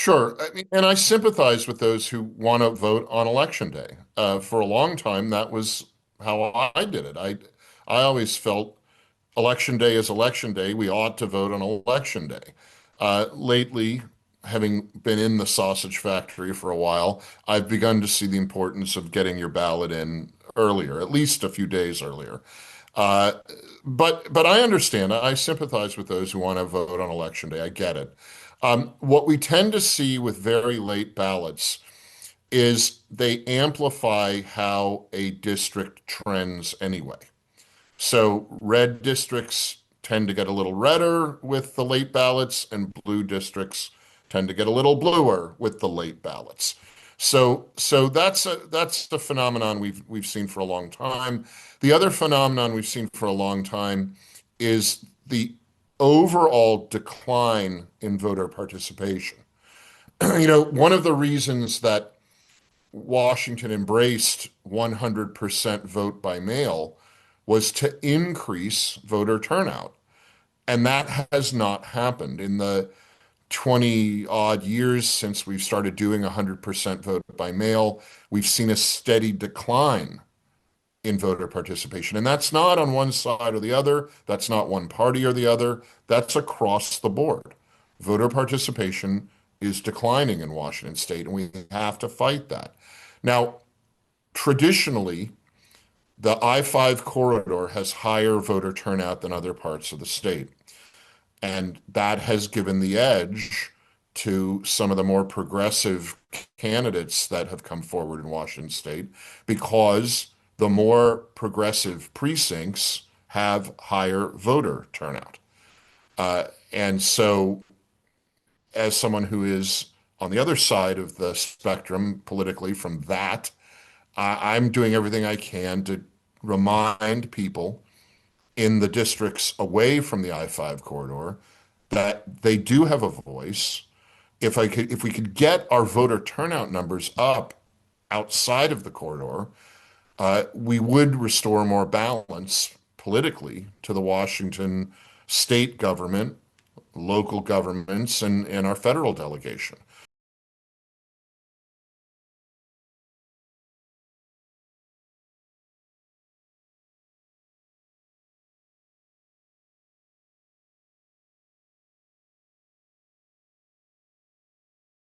Sure. I mean, and I sympathize with those who want to vote on election day. For a long time, that was how I did it. I always felt election day is election day. We ought to vote on election day. Lately, having been in the sausage factory for a while, I've begun to see the importance of getting your ballot in earlier, at least a few days earlier. Uh, but I understand. I sympathize with those who want to vote on election day. I get it. What we tend to see with very late ballots is they amplify how a district trends anyway. So red districts tend to get a little redder with the late ballots, and blue districts tend to get a little bluer with the late ballots. So that's the phenomenon we've seen for a long time. The other phenomenon we've seen for a long time is the overall decline in voter participation. One of the reasons that Washington embraced 100% vote by mail was to increase voter turnout. And that has not happened in the 20 odd years since we've started doing 100% vote by mail. We've seen a steady decline in voter participation. And that's not on one side or the other. That's not one party or the other. That's across the board. Voter participation is declining in Washington state, and we have to fight that. Now, traditionally, the I-5 corridor has higher voter turnout than other parts of the state. And that has given the edge to some of the more progressive candidates that have come forward in Washington state because the more progressive precincts have higher voter turnout. And so, as someone who is on the other side of the spectrum politically from that, I'm doing everything I can to remind people in the districts away from the I-5 corridor that they do have a voice. If we could get our voter turnout numbers up outside of the corridor, we would restore more balance politically to the Washington state government, local governments, and our federal delegation.